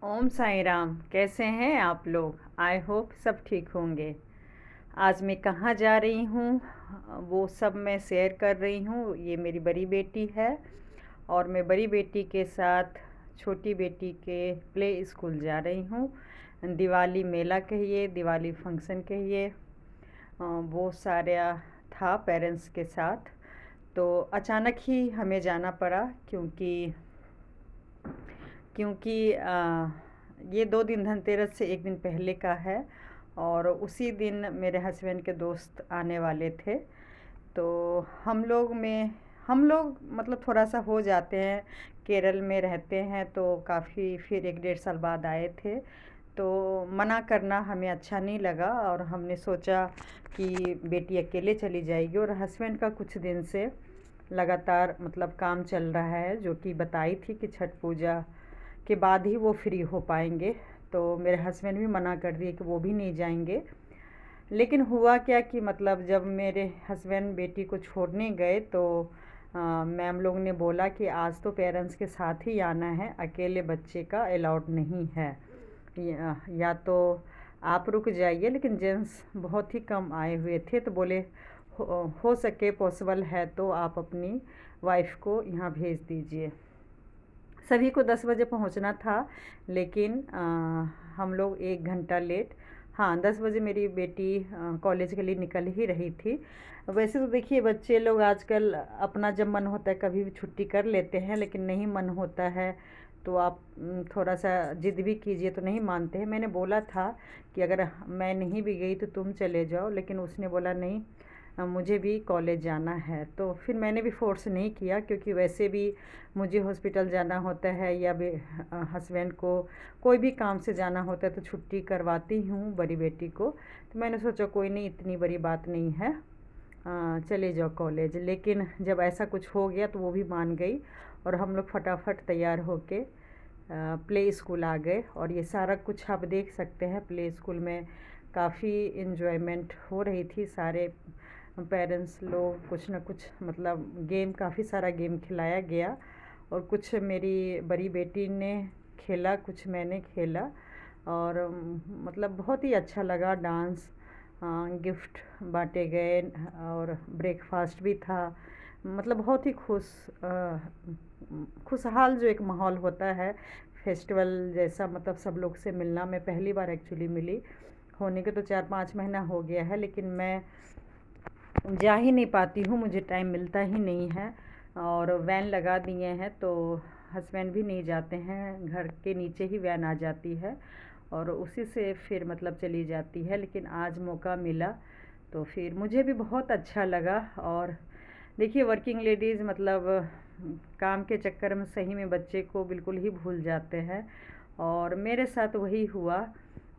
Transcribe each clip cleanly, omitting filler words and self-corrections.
ओम साई राम। कैसे हैं आप लोग? आई होप सब ठीक होंगे। आज मैं कहाँ जा रही हूँ वो सब मैं शेयर कर रही हूँ। ये मेरी बड़ी बेटी है और मैं बड़ी बेटी के साथ छोटी बेटी के प्ले स्कूल जा रही हूँ। दिवाली मेला कहिए, दिवाली फंक्शन कहिए, वो सारा था पेरेंट्स के साथ। तो अचानक ही हमें जाना पड़ा क्योंकि क्योंकि ये 2 दिन धनतेरस से एक दिन पहले का है और उसी दिन मेरे हस्बैंड के दोस्त आने वाले थे। तो हम लोग मतलब थोड़ा सा हो जाते हैं, केरल में रहते हैं तो काफ़ी फिर 1 डेढ़ साल बाद आए थे। तो मना करना हमें अच्छा नहीं लगा और हमने सोचा कि बेटी अकेले चली जाएगी और हस्बैंड का कुछ दिन से लगातार मतलब काम चल रहा है, जो कि बताई थी कि छठ पूजा के बाद ही वो फ्री हो पाएंगे। तो मेरे हस्बैंड भी मना कर दिए कि वो भी नहीं जाएंगे। लेकिन हुआ क्या कि मतलब जब मेरे हस्बैंड बेटी को छोड़ने गए तो मैम लोग ने बोला कि आज तो पेरेंट्स के साथ ही आना है, अकेले बच्चे का अलाउड नहीं है। या तो आप रुक जाइए, लेकिन जेंट्स बहुत ही कम आए हुए थे तो बोले हो सके पॉसिबल है तो आप अपनी वाइफ को यहाँ भेज दीजिए। सभी को 10 बजे पहुंचना था, लेकिन हम लोग 1 घंटा लेट। हाँ, 10 बजे मेरी बेटी कॉलेज के लिए निकल ही रही थी। वैसे तो देखिए बच्चे लोग आजकल अपना जब मन होता है कभी भी छुट्टी कर लेते हैं, लेकिन नहीं मन होता है तो आप थोड़ा सा जिद भी कीजिए तो नहीं मानते हैं। मैंने बोला था कि अगर मैं नहीं भी गई तो तुम चले जाओ, लेकिन उसने बोला नहीं, मुझे भी कॉलेज जाना है। तो फिर मैंने भी फ़ोर्स नहीं किया, क्योंकि वैसे भी मुझे हॉस्पिटल जाना होता है या हस्बैंड को कोई भी काम से जाना होता है तो छुट्टी करवाती हूँ बड़ी बेटी को। तो मैंने सोचा कोई नहीं, इतनी बड़ी बात नहीं है, चले जाओ कॉलेज। लेकिन जब ऐसा कुछ हो गया तो वो भी मान गई और हम लोग फटाफट तैयार होके प्ले स्कूल आ गए। और ये सारा कुछ आप देख सकते हैं, प्ले स्कूल में काफ़ी इन्जॉयमेंट हो रही थी। सारे पेरेंट्स लोग कुछ ना कुछ मतलब गेम, काफ़ी सारा गेम खिलाया गया और कुछ मेरी बड़ी बेटी ने खेला, कुछ मैंने खेला और मतलब बहुत ही अच्छा लगा। डांस, गिफ्ट बांटे गए और ब्रेकफास्ट भी था। मतलब बहुत ही खुशहाल जो एक माहौल होता है फेस्टिवल जैसा, मतलब सब लोग से मिलना। मैं पहली बार एक्चुअली मिली, होने के तो 4-5 महीना हो गया है, लेकिन मैं जा ही नहीं पाती हूँ, मुझे टाइम मिलता ही नहीं है। और वैन लगा दिए हैं तो हस्बैंड भी नहीं जाते हैं, घर के नीचे ही वैन आ जाती है और उसी से फिर मतलब चली जाती है। लेकिन आज मौका मिला तो फिर मुझे भी बहुत अच्छा लगा। और देखिए वर्किंग लेडीज़ मतलब काम के चक्कर में सही में बच्चे को बिल्कुल ही भूल जाते हैं और मेरे साथ वही हुआ।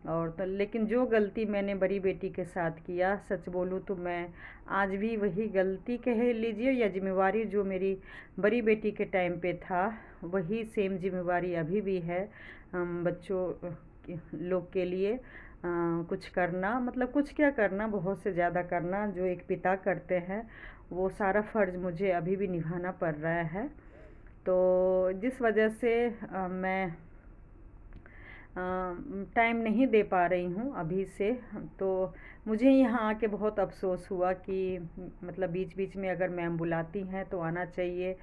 और तो लेकिन जो गलती मैंने बड़ी बेटी के साथ किया, सच बोलूँ तो मैं आज भी वही गलती कह लीजिए या जिम्मेवारी जो मेरी बड़ी बेटी के टाइम पे था, वही सेम जिम्मेवारी अभी भी है। बच्चों लोग के लिए कुछ करना, मतलब कुछ क्या करना, बहुत से ज़्यादा करना, जो एक पिता करते हैं वो सारा फ़र्ज़ मुझे अभी भी निभाना पड़ रहा है। तो जिस वजह से मैं टाइम नहीं दे पा रही हूँ अभी से। तो मुझे यहाँ आके बहुत अफ़सोस हुआ कि मतलब बीच बीच में अगर मैम बुलाती हैं तो आना चाहिए,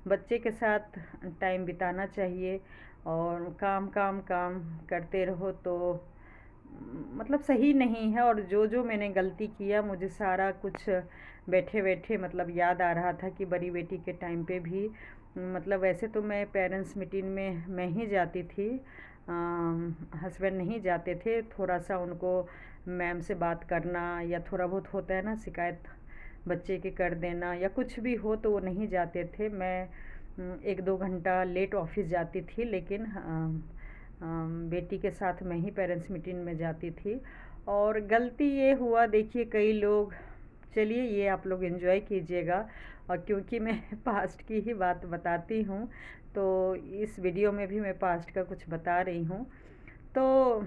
बच्चे के साथ टाइम बिताना चाहिए। और काम काम काम करते रहो तो मतलब सही नहीं है। और जो जो मैंने गलती किया, मुझे सारा कुछ बैठे बैठे मतलब याद आ रहा था कि बड़ी बेटी के टाइम पे भी मतलब वैसे तो मैं पेरेंट्स मीटिंग में मैं ही जाती थी, हस्बैंड नहीं जाते थे। थोड़ा सा उनको मैम से बात करना या थोड़ा बहुत होता है ना शिकायत बच्चे के कर देना या कुछ भी हो, तो वो नहीं जाते थे। मैं 1-2 घंटा लेट ऑफिस जाती थी, लेकिन बेटी के साथ मैं ही पेरेंट्स मीटिंग में जाती थी। और गलती ये हुआ, देखिए कई लोग, चलिए ये आप लोग एंजॉय कीजिएगा। और क्योंकि मैं पास्ट की ही बात बताती हूँ तो इस वीडियो में भी मैं पास्ट का कुछ बता रही हूँ। तो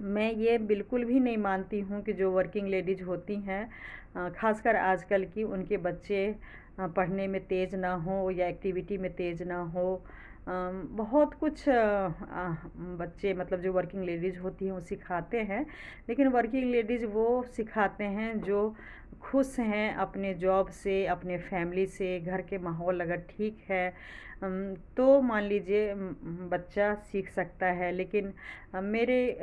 मैं ये बिल्कुल भी नहीं मानती हूँ कि जो वर्किंग लेडीज़ होती हैं, ख़ासकर आजकल की, उनके बच्चे पढ़ने में तेज़ ना हो या एक्टिविटी में तेज़ ना हो। बहुत कुछ बच्चे मतलब जो वर्किंग लेडीज़ होती हैं वो सिखाते हैं, लेकिन वर्किंग लेडीज़ वो सिखाते हैं जो खुश हैं अपने जॉब से, अपने फैमिली से, घर के माहौल अगर ठीक है तो मान लीजिए बच्चा सीख सकता है। लेकिन मेरे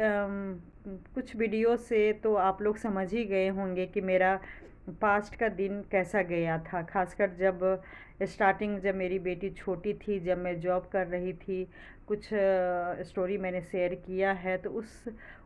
कुछ वीडियो से तो आप लोग समझ ही गए होंगे कि मेरा पास्ट का दिन कैसा गया था, खासकर जब स्टार्टिंग जब मेरी बेटी छोटी थी, जब मैं जॉब कर रही थी। कुछ स्टोरी मैंने शेयर किया है, तो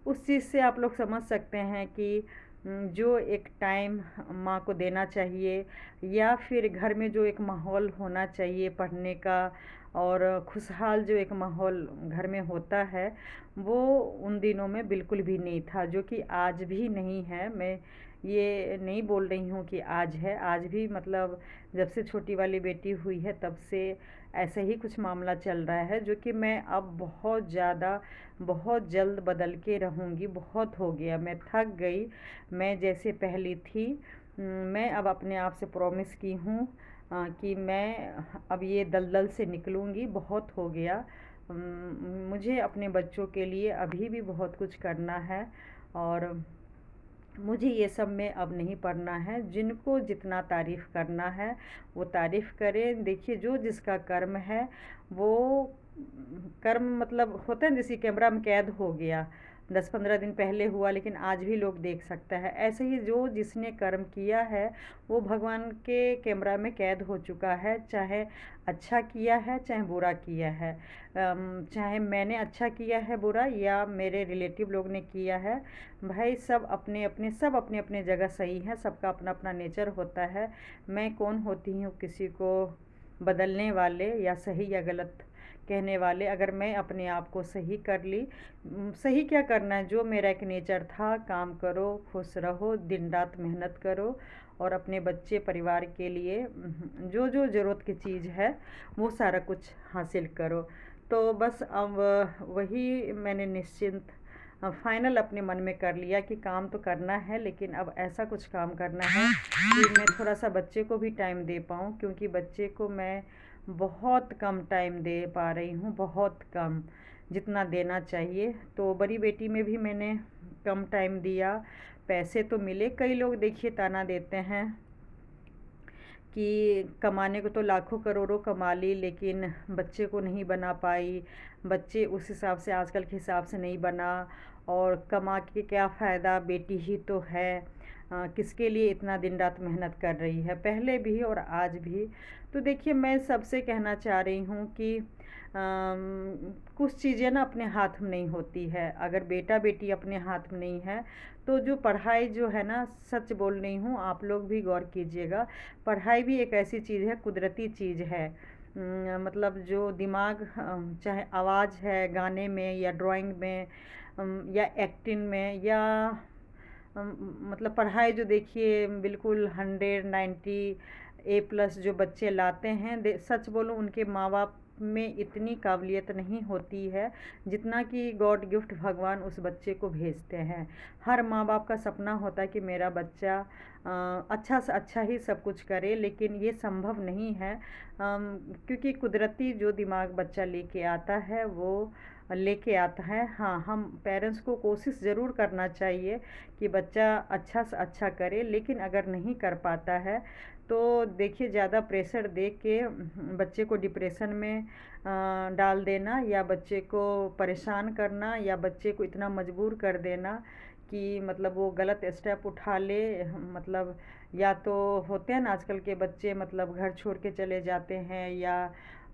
उस चीज़ से आप लोग समझ सकते हैं कि जो एक टाइम माँ को देना चाहिए या फिर घर में जो एक माहौल होना चाहिए पढ़ने का और खुशहाल जो एक माहौल घर में होता है, वो उन दिनों में बिल्कुल भी नहीं था, जो कि आज भी नहीं है। मैं ये नहीं बोल रही हूँ कि आज है, आज भी मतलब जब से छोटी वाली बेटी हुई है तब से ऐसे ही कुछ मामला चल रहा है, जो कि मैं अब बहुत ज़्यादा बहुत जल्द बदल के रहूँगी। बहुत हो गया, मैं थक गई। मैं जैसे पहली थी, मैं अब अपने आप से प्रॉमिस की हूँ कि मैं अब ये दलदल से निकलूँगी। बहुत हो गया। मुझे अपने बच्चों के लिए अभी भी बहुत कुछ करना है और मुझे ये सब में अब नहीं पड़ना है। जिनको जितना तारीफ़ करना है वो तारीफ़ करें। देखिए, जो जिसका कर्म है वो कर्म मतलब होता है, जैसे कैमरा में कैद हो गया, 10-15 दिन पहले हुआ लेकिन आज भी लोग देख सकता है। ऐसे ही जो जिसने कर्म किया है वो भगवान के कैमरा में कैद हो चुका है, चाहे अच्छा किया है चाहे बुरा किया है। चाहे मैंने अच्छा किया है बुरा या मेरे रिलेटिव लोग ने किया है, भाई सब अपने अपने जगह सही है। सबका अपना अपना नेचर होता है। मैं कौन होती हूँ किसी को बदलने वाले या सही या गलत कहने वाले। अगर मैं अपने आप को सही कर ली, सही क्या करना है, जो मेरा एक नेचर था, काम करो, खुश रहो, दिन रात मेहनत करो और अपने बच्चे परिवार के लिए जो जो ज़रूरत की चीज़ है वो सारा कुछ हासिल करो। तो बस अब वही मैंने निश्चिंत फाइनल अपने मन में कर लिया कि काम तो करना है, लेकिन अब ऐसा कुछ काम करना है कि मैं थोड़ा सा बच्चे को भी टाइम दे पाऊँ, क्योंकि बच्चे को मैं बहुत कम टाइम दे पा रही हूँ, बहुत कम जितना देना चाहिए। तो बड़ी बेटी में भी मैंने कम टाइम दिया। पैसे तो मिले, कई लोग देखिए ताना देते हैं कि कमाने को तो लाखों करोड़ों कमा ली लेकिन बच्चे को नहीं बना पाई, बच्चे उस हिसाब से आजकल के हिसाब से नहीं बना, और कमा के क्या फ़ायदा, बेटी ही तो है। किसके लिए इतना दिन रात मेहनत कर रही है, पहले भी और आज भी। तो देखिए, मैं सबसे कहना चाह रही हूँ कि कुछ चीज़ें ना अपने हाथ में नहीं होती है। अगर बेटा बेटी अपने हाथ में नहीं है तो जो पढ़ाई जो है ना, सच बोल रही हूँ, आप लोग भी गौर कीजिएगा, पढ़ाई भी एक ऐसी चीज़ है, कुदरती चीज़ है। मतलब जो दिमाग चाहे आवाज़ है गाने में या ड्राइंग में या एक्टिंग में या मतलब पढ़ाई जो देखिए बिल्कुल 100-90 A+ जो बच्चे लाते हैं, सच बोलूँ उनके माँ बाप में इतनी काबिलियत नहीं होती है जितना कि गॉड गिफ्ट भगवान उस बच्चे को भेजते हैं। हर माँ बाप का सपना होता है कि मेरा बच्चा अच्छा से अच्छा ही सब कुछ करे, लेकिन ये संभव नहीं है। क्योंकि कुदरती जो दिमाग बच्चा लेके आता है वो लेके आता है। हाँ, हम पेरेंट्स को कोशिश ज़रूर करना चाहिए कि बच्चा अच्छा से अच्छा करे, लेकिन अगर नहीं कर पाता है तो देखिए, ज़्यादा प्रेशर दे के बच्चे को डिप्रेशन में डाल देना या बच्चे को परेशान करना या बच्चे को इतना मजबूर कर देना कि मतलब वो गलत स्टेप उठा ले। मतलब या तो होते हैं ना आजकल के बच्चे, मतलब घर छोड़ के चले जाते हैं या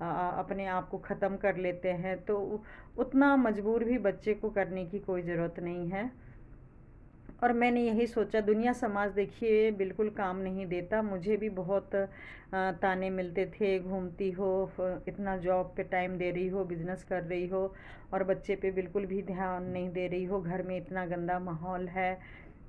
अपने आप को ख़त्म कर लेते हैं, तो उतना मजबूर भी बच्चे को करने की कोई ज़रूरत नहीं है। और मैंने यही सोचा, दुनिया समाज देखिए बिल्कुल काम नहीं देता। मुझे भी बहुत ताने मिलते थे, घूमती हो, इतना जॉब पे टाइम दे रही हो, बिज़नेस कर रही हो और बच्चे पे बिल्कुल भी ध्यान नहीं दे रही हो, घर में इतना गंदा माहौल है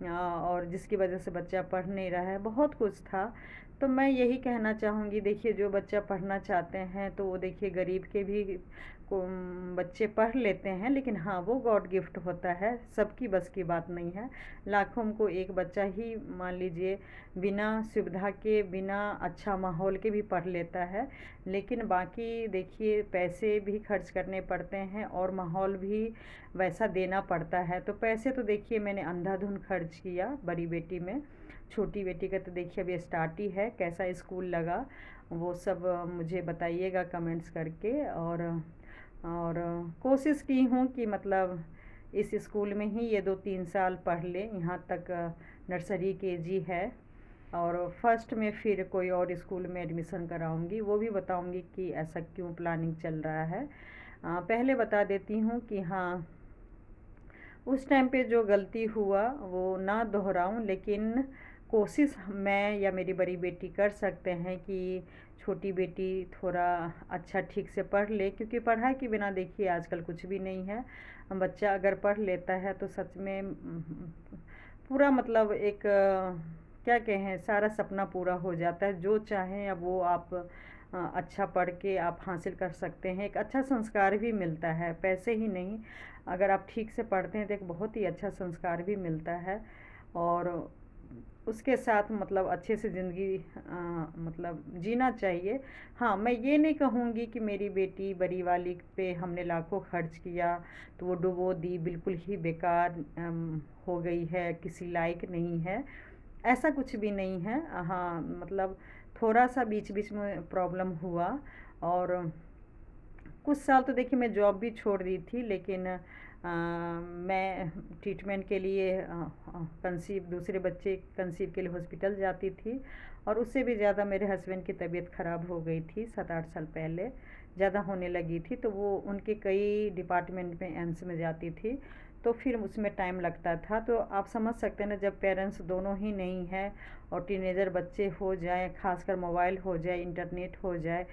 और जिसकी वजह से बच्चा पढ़ नहीं रहा है, बहुत कुछ था। तो मैं यही कहना चाहूँगी, देखिए जो बच्चा पढ़ना चाहते हैं तो वो देखिए गरीब के भी को बच्चे पढ़ लेते हैं, लेकिन हाँ वो गॉड गिफ्ट होता है, सबकी बस की बात नहीं है। लाखों को एक बच्चा ही मान लीजिए बिना सुविधा के, बिना अच्छा माहौल के भी पढ़ लेता है, लेकिन बाकी देखिए पैसे भी खर्च करने पड़ते हैं और माहौल भी वैसा देना पड़ता है। तो पैसे तो देखिए मैंने अंधाधुंध खर्च किया बड़ी बेटी में, छोटी बेटी का तो देखिए अभी स्टार्ट ही है। कैसा स्कूल लगा वो सब मुझे बताइएगा कमेंट्स करके। और कोशिश की हूँ कि मतलब इस स्कूल में ही ये 2-3 साल पढ़ ले, यहाँ तक नर्सरी केजी है, और फर्स्ट में फिर कोई और स्कूल में एडमिशन कराऊंगी, वो भी बताऊंगी कि ऐसा क्यों प्लानिंग चल रहा है। पहले बता देती हूँ कि हाँ उस टाइम पे जो गलती हुआ वो ना दोहराऊं, लेकिन कोशिश मैं या मेरी बड़ी बेटी कर सकते हैं कि छोटी बेटी थोड़ा अच्छा ठीक से पढ़ ले, क्योंकि पढ़ाई के बिना देखिए आजकल कुछ भी नहीं है। बच्चा अगर पढ़ लेता है तो सच में पूरा मतलब एक क्या कहें, सारा सपना पूरा हो जाता है। जो चाहें अब वो आप अच्छा पढ़ के आप हासिल कर सकते हैं। एक अच्छा संस्कार भी मिलता है, पैसे ही नहीं, अगर आप ठीक से पढ़ते हैं तो एक बहुत ही अच्छा संस्कार भी मिलता है। और उसके साथ मतलब अच्छे से ज़िंदगी मतलब जीना चाहिए। हाँ मैं ये नहीं कहूँगी कि मेरी बेटी बड़ी वाली पे हमने लाखों खर्च किया तो वो डुबो दी, बिल्कुल ही बेकार हो गई है, किसी लायक नहीं है, ऐसा कुछ भी नहीं है। हाँ मतलब थोड़ा सा बीच बीच में प्रॉब्लम हुआ, और कुछ साल तो देखिए मैं जॉब भी छोड़ दी थी, लेकिन मैं ट्रीटमेंट के लिए कंसीव दूसरे बच्चे कंसीव के लिए हॉस्पिटल जाती थी, और उससे भी ज़्यादा मेरे हस्बैंड की तबीयत ख़राब हो गई थी 7-8 साल पहले, ज़्यादा होने लगी थी, तो वो उनके कई डिपार्टमेंट में एम्स में जाती थी, तो फिर उसमें टाइम लगता था। तो आप समझ सकते हैं ना, जब पेरेंट्स दोनों ही नहीं है और टीनेजर बच्चे हो जाए, खासकर मोबाइल हो जाए, इंटरनेट हो जाए,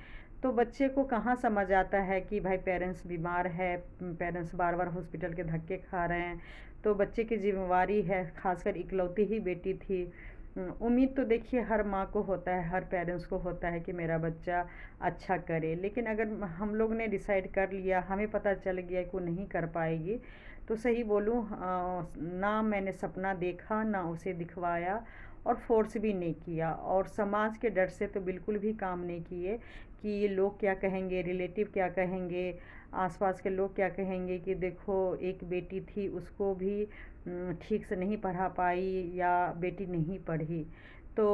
तो बच्चे को कहाँ समझ आता है कि भाई पेरेंट्स बीमार है, पेरेंट्स बार बार हॉस्पिटल के धक्के खा रहे हैं। तो बच्चे की जिम्मेवारी है, खासकर इकलौती ही बेटी थी। उम्मीद तो देखिए हर माँ को होता है, हर पेरेंट्स को होता है कि मेरा बच्चा अच्छा करे, लेकिन अगर हम लोग ने डिसाइड कर लिया, हमें पता चल गया कि वो नहीं कर पाएगी, तो सही बोलूँ ना मैंने सपना देखा, ना उसे दिखवाया, और फोर्स भी नहीं किया, और समाज के डर से तो बिल्कुल भी काम नहीं किए कि ये लोग क्या कहेंगे, रिलेटिव क्या कहेंगे, आसपास के लोग क्या कहेंगे कि देखो एक बेटी थी उसको भी ठीक से नहीं पढ़ा पाई, या बेटी नहीं पढ़ी। तो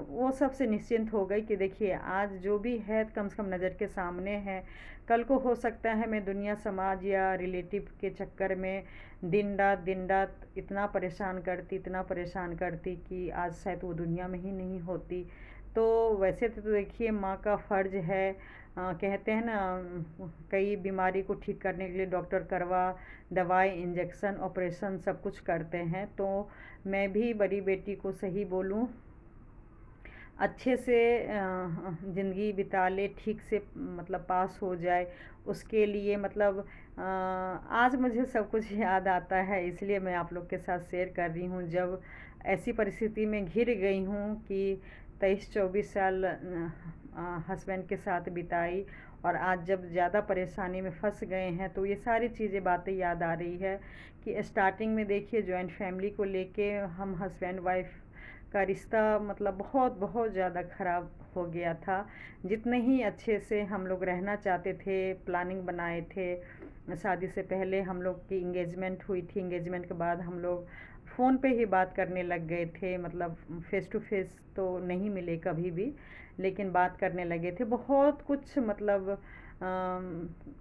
वो सब से निश्चिंत हो गई कि देखिए आज जो भी है कम से कम नज़र के सामने है। कल को हो सकता है मैं दुनिया, समाज या रिलेटिव के चक्कर में दिन रात इतना परेशान करती, इतना परेशान करती कि आज शायद वो दुनिया में ही नहीं होती। तो वैसे तो देखिए माँ का फ़र्ज़ है, कहते हैं ना कई बीमारी को ठीक करने के लिए डॉक्टर करवा, दवाई, इंजेक्शन, ऑपरेशन सब कुछ करते हैं। तो मैं भी बड़ी बेटी को सही बोलूँ अच्छे से ज़िंदगी बिता ले, ठीक से मतलब पास हो जाए, उसके लिए मतलब आज मुझे सब कुछ याद आता है, इसलिए मैं आप लोग के साथ शेयर कर रही हूँ। जब ऐसी परिस्थिति में घिर गई हूँ कि 23-24 साल हस्बैंड के साथ बिताई, और आज जब ज़्यादा परेशानी में फंस गए हैं तो ये सारी चीज़ें बातें याद आ रही है कि स्टार्टिंग में देखिए जॉइंट फैमिली को लेके हम हस्बैंड वाइफ का रिश्ता मतलब बहुत बहुत ज़्यादा ख़राब हो गया था। जितने ही अच्छे से हम लोग रहना चाहते थे, प्लानिंग बनाए थे, शादी से पहले हम लोग की इंगेजमेंट हुई थी, इंगेजमेंट के बाद हम लोग फ़ोन पे ही बात करने लग गए थे, मतलब फ़ेस टू फेस तो नहीं मिले कभी भी, लेकिन बात करने लगे थे। बहुत कुछ मतलब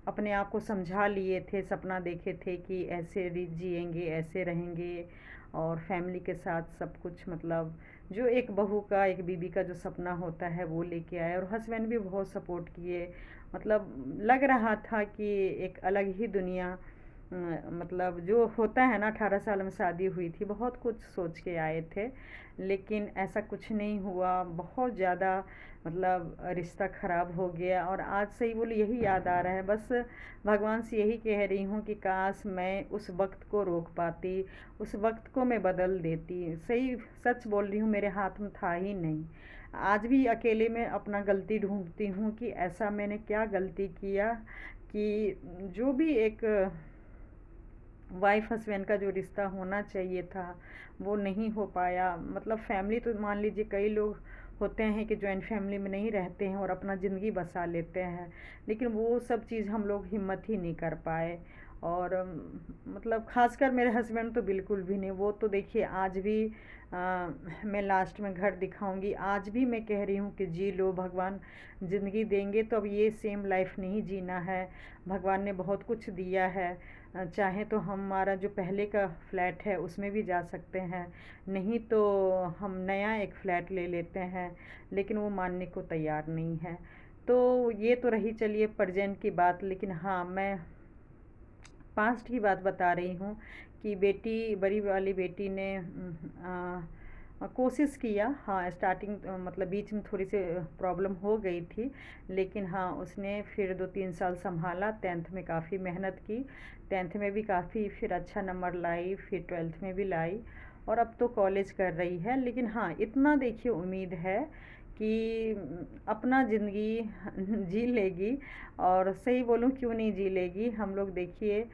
अपने आप को समझा लिए थे, सपना देखे थे कि ऐसे जिएंगे, ऐसे रहेंगे, और फैमिली के साथ सब कुछ मतलब जो एक बहू का, एक बीबी का जो सपना होता है वो लेके आए, और हस्बैंड भी बहुत सपोर्ट किए। मतलब लग रहा था कि एक अलग ही दुनिया मतलब जो होता है ना, 18 साल में शादी हुई थी, बहुत कुछ सोच के आए थे, लेकिन ऐसा कुछ नहीं हुआ। बहुत ज़्यादा मतलब रिश्ता ख़राब हो गया, और आज से ही बोले यही याद आ रहा है। बस भगवान से यही कह रही हूँ कि काश मैं उस वक्त को रोक पाती, उस वक्त को मैं बदल देती। सही सच बोल रही हूँ, मेरे हाथ में था ही नहीं। आज भी अकेले में अपना गलती ढूंढती हूँ कि ऐसा मैंने क्या गलती किया कि जो भी एक वाइफ हस्बैंड का जो रिश्ता होना चाहिए था वो नहीं हो पाया। मतलब फैमिली तो मान लीजिए, कई लोग होते हैं कि जॉइंट फैमिली में नहीं रहते हैं और अपना ज़िंदगी बसा लेते हैं, लेकिन वो सब चीज़ हम लोग हिम्मत ही नहीं कर पाए। और मतलब ख़ासकर मेरे हस्बैंड तो बिल्कुल भी नहीं। वो तो देखिए आज भी मैं लास्ट में घर दिखाऊंगी, आज भी मैं कह रही हूँ कि जी लो, भगवान ज़िंदगी देंगे तो अब ये सेम लाइफ नहीं जीना है। भगवान ने बहुत कुछ दिया है, चाहे तो हमारा जो पहले का फ्लैट है उसमें भी जा सकते हैं, नहीं तो हम नया एक फ़्लैट ले लेते हैं, लेकिन वो मानने को तैयार नहीं है। तो ये तो रही चलिए प्रेजेंट की बात, लेकिन हाँ, मैं पास्ट की बात बता रही हूँ कि बेटी, बड़ी वाली बेटी ने कोशिश किया। हाँ, स्टार्टिंग मतलब बीच में थोड़ी सी प्रॉब्लम हो गई थी, लेकिन हाँ उसने फिर 2-3 साल संभाला। 10th में काफ़ी मेहनत की, 10th में भी काफ़ी फिर अच्छा नंबर लाई, फिर 12th में भी लाई, और अब तो कॉलेज कर रही है। लेकिन हाँ, इतना देखिए उम्मीद है कि अपना ज़िंदगी जी लेगी। और सही बोलूँ, क्यों नहीं जी लेगी। हम लोग देखिए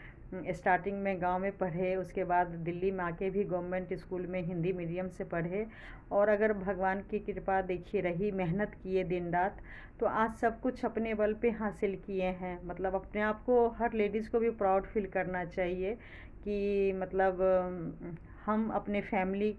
स्टार्टिंग में गांव में पढ़े, उसके बाद दिल्ली में आके भी गवर्नमेंट स्कूल में हिंदी मीडियम से पढ़े, और अगर भगवान की कृपा देखिए रही, मेहनत किए दिन रात, तो आज सब कुछ अपने बल पे हासिल किए हैं। मतलब अपने आप को, हर लेडीज़ को भी प्राउड फील करना चाहिए कि मतलब हम अपने फैमिली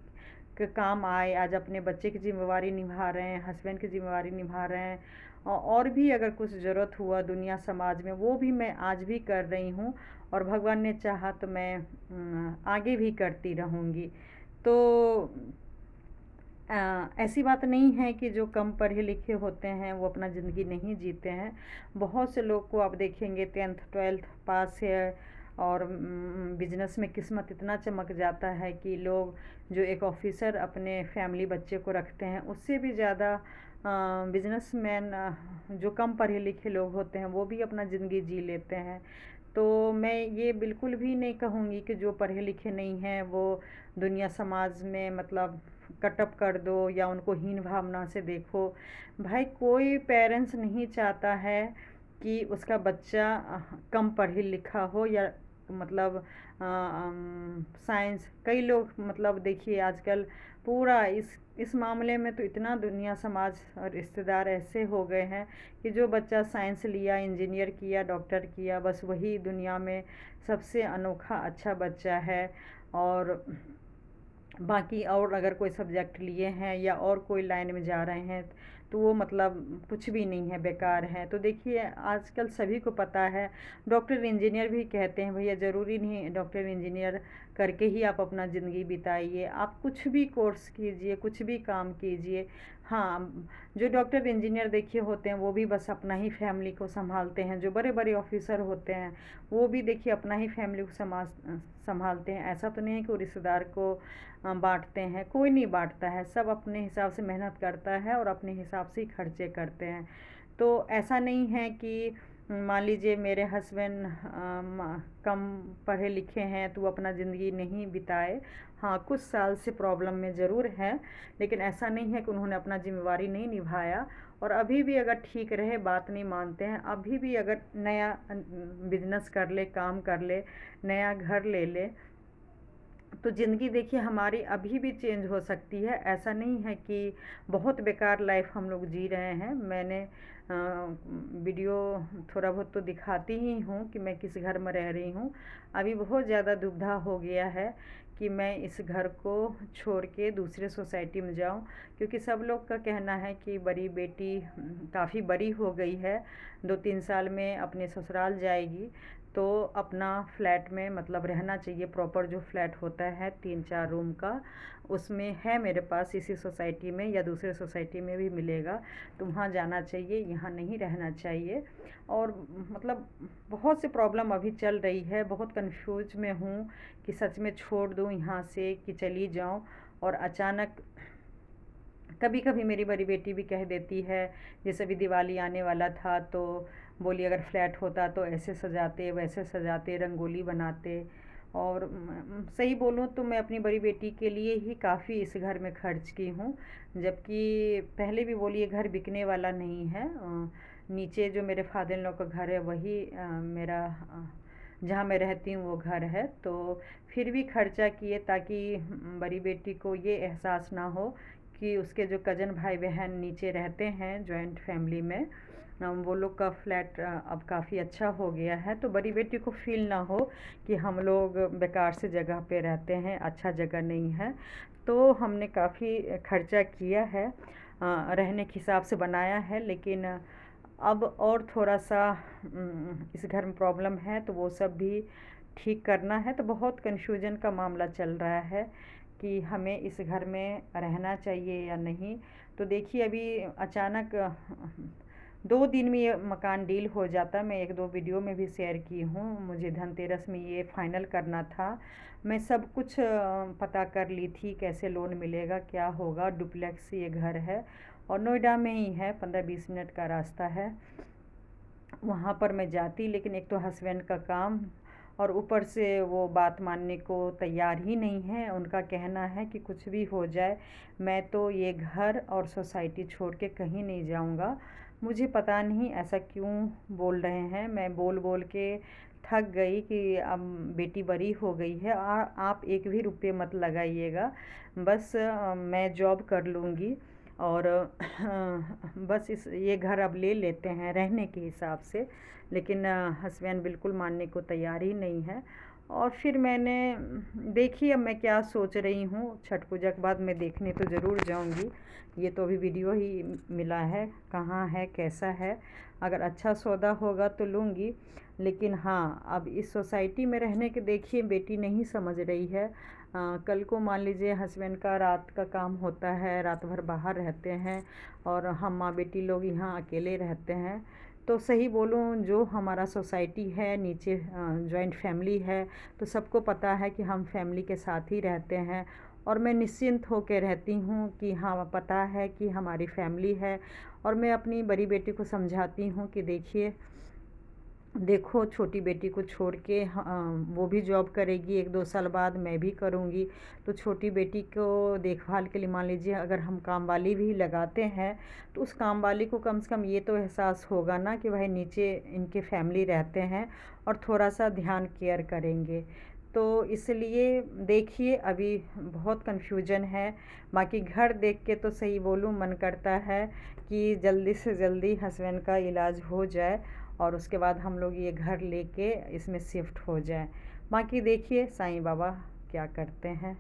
के काम आए, आज अपने बच्चे की ज़िम्मेवारी निभा रहे हैं, हस्बैंड की ज़िम्मेवारी निभा रहे हैं, और भी अगर कुछ ज़रूरत हुआ दुनिया समाज में, वो भी मैं आज भी कर रही हूँ, और भगवान ने चाहा तो मैं आगे भी करती रहूँगी। तो ऐसी बात नहीं है कि जो कम पढ़े लिखे होते हैं वो अपना ज़िंदगी नहीं जीते हैं। बहुत से लोग को आप देखेंगे 10th 12th पास है, और बिजनेस में किस्मत इतना चमक जाता है कि लोग जो एक ऑफिसर अपने फैमिली बच्चे को रखते हैं, उससे भी ज़्यादा बिजनेसमैन जो कम पढ़े लिखे लोग होते हैं वो भी अपना ज़िंदगी जी लेते हैं। तो मैं ये बिल्कुल भी नहीं कहूँगी कि जो पढ़े लिखे नहीं हैं वो दुनिया समाज में मतलब कटअप कर दो या उनको हीन भावना से देखो। भाई, कोई पेरेंट्स नहीं चाहता है कि उसका बच्चा कम पढ़ी लिखा हो, या मतलब साइंस, कई लोग मतलब देखिए आजकल पूरा इस मामले में तो इतना दुनिया समाज और रिश्तेदार ऐसे हो गए हैं कि जो बच्चा साइंस लिया, इंजीनियर किया, डॉक्टर किया, बस वही दुनिया में सबसे अनोखा अच्छा बच्चा है। और बाकी और अगर कोई सब्जेक्ट लिए हैं या और कोई लाइन में जा रहे हैं तो वो मतलब कुछ भी नहीं है, बेकार है। तो देखिए आजकल सभी को पता है, डॉक्टर इंजीनियर भी कहते हैं भैया ज़रूरी नहीं डॉक्टर इंजीनियर करके ही आप अपना ज़िंदगी बिताइए, आप कुछ भी कोर्स कीजिए, कुछ भी काम कीजिए। हाँ, जो डॉक्टर इंजीनियर देखिए होते हैं वो भी बस अपना ही फैमिली को संभालते हैं, जो बड़े बड़े ऑफिसर होते हैं वो भी देखिए अपना ही फैमिली को संभालते हैं। ऐसा तो नहीं है कि वो रिश्तेदार को बांटते हैं, कोई नहीं बांटता है, सब अपने हिसाब से मेहनत करता है और अपने हिसाब से ही खर्चे करते हैं। तो ऐसा नहीं है कि मान लीजिए मेरे हस्बैंड कम पढ़े लिखे हैं तो वो अपना ज़िंदगी नहीं बिताए। हाँ, कुछ साल से प्रॉब्लम में ज़रूर है, लेकिन ऐसा नहीं है कि उन्होंने अपना जिम्मेवारी नहीं निभाया। और अभी भी अगर ठीक रहे, बात नहीं मानते हैं, अभी भी अगर नया बिजनेस कर ले, काम कर ले, नया घर ले ले, तो ज़िंदगी देखिए हमारी अभी भी चेंज हो सकती है। ऐसा नहीं है कि बहुत बेकार लाइफ हम लोग जी रहे हैं। मैंने वीडियो थोड़ा बहुत तो दिखाती ही हूँ कि मैं किस घर में रह रही हूँ। अभी बहुत ज़्यादा दुविधा हो गया है कि मैं इस घर को छोड़ के दूसरे सोसाइटी में जाऊँ, क्योंकि सब लोग का कहना है कि बड़ी बेटी काफ़ी बड़ी हो गई है, 2-3 साल में अपने ससुराल जाएगी। तो अपना फ्लैट में मतलब रहना चाहिए। प्रॉपर जो फ्लैट होता है 3-4 रूम का, उसमें है मेरे पास इसी सोसाइटी में, या दूसरे सोसाइटी में भी मिलेगा, तो वहाँ जाना चाहिए, यहाँ नहीं रहना चाहिए। और मतलब बहुत सी प्रॉब्लम अभी चल रही है, बहुत कंफ्यूज में हूँ कि सच में छोड़ दूँ यहाँ से कि चली जाऊँ। और अचानक कभी कभी मेरी बड़ी बेटी भी कह देती है, जैसे अभी दिवाली आने वाला था तो बोली अगर फ्लैट होता तो ऐसे सजाते वैसे सजाते, रंगोली बनाते। और सही बोलूँ तो मैं अपनी बड़ी बेटी के लिए ही काफ़ी इस घर में खर्च की हूँ, जबकि पहले भी बोली ये घर बिकने वाला नहीं है। नीचे जो मेरे फादर इन लॉ का घर है वही मेरा जहाँ मैं रहती हूँ वो घर है। तो फिर भी खर्चा किए ताकि बड़ी बेटी को ये एहसास ना हो कि उसके जो कज़न भाई बहन नीचे रहते हैं जॉइंट फैमिली में, वो लोग का फ्लैट अब काफ़ी अच्छा हो गया है, तो बड़ी बेटी को फील ना हो कि हम लोग बेकार से जगह पे रहते हैं, अच्छा जगह नहीं है। तो हमने काफ़ी खर्चा किया है, रहने के हिसाब से बनाया है, लेकिन अब और थोड़ा सा इस घर में प्रॉब्लम है तो वो सब भी ठीक करना है। तो बहुत कन्फ्यूजन का मामला चल रहा है कि हमें इस घर में रहना चाहिए या नहीं। तो देखिए अभी अचानक 2 दिन में ये मकान डील हो जाता। मैं 1-2 वीडियो में भी शेयर की हूँ, मुझे धनतेरस में ये फाइनल करना था। मैं सब कुछ पता कर ली थी, कैसे लोन मिलेगा क्या होगा। डुप्लेक्स ये घर है और नोएडा में ही है, 15-20 मिनट का रास्ता है। वहाँ पर मैं जाती, लेकिन एक तो हस्बैंड का काम और ऊपर से वो बात मानने को तैयार ही नहीं है। उनका कहना है कि कुछ भी हो जाए मैं तो ये घर और सोसाइटी छोड़ के कहीं नहीं जाऊँगा। मुझे पता नहीं ऐसा क्यों बोल रहे हैं। मैं बोल बोल के थक गई कि अब बेटी बड़ी हो गई है, आप एक भी रुपये मत लगाइएगा, बस मैं जॉब कर लूँगी और बस इस ये घर अब ले लेते हैं रहने के हिसाब से। लेकिन हस्बैंड बिल्कुल मानने को तैयार ही नहीं है। और फिर मैंने देखी, अब मैं क्या सोच रही हूँ, छठ पूजा के बाद मैं देखने तो ज़रूर जाऊँगी। ये तो अभी वीडियो ही मिला है, कहाँ है कैसा है, अगर अच्छा सौदा होगा तो लूँगी। लेकिन हाँ, अब इस सोसाइटी में रहने के देखिए बेटी नहीं समझ रही है। कल को मान लीजिए हस्बैंड का रात का काम होता है, रात भर बाहर रहते हैं और हम माँ बेटी लोग यहाँ अकेले रहते हैं। तो सही बोलूँ, जो हमारा सोसाइटी है नीचे जॉइंट फैमिली है, तो सबको पता है कि हम फैमिली के साथ ही रहते हैं और मैं निश्चिंत होकर रहती हूँ कि हाँ पता है कि हमारी फैमिली है। और मैं अपनी बड़ी बेटी को समझाती हूँ कि देखो छोटी बेटी को छोड़ के वो भी जॉब करेगी, 1-2 साल बाद मैं भी करूँगी, तो छोटी बेटी को देखभाल के लिए मान लीजिए अगर हम काम वाली भी लगाते हैं तो उस काम वाली को कम से कम ये तो एहसास होगा ना कि भाई नीचे इनके फैमिली रहते हैं और थोड़ा सा ध्यान केयर करेंगे। तो इसलिए देखिए अभी बहुत कन्फ्यूजन है। बाकी घर देख के तो सही बोलूँ मन करता है कि जल्दी से जल्दी हस्बैंड का इलाज हो जाए और उसके बाद हम लोग ये घर लेके इसमें शिफ्ट हो जाएं। बाकी देखिए साईं बाबा क्या करते हैं।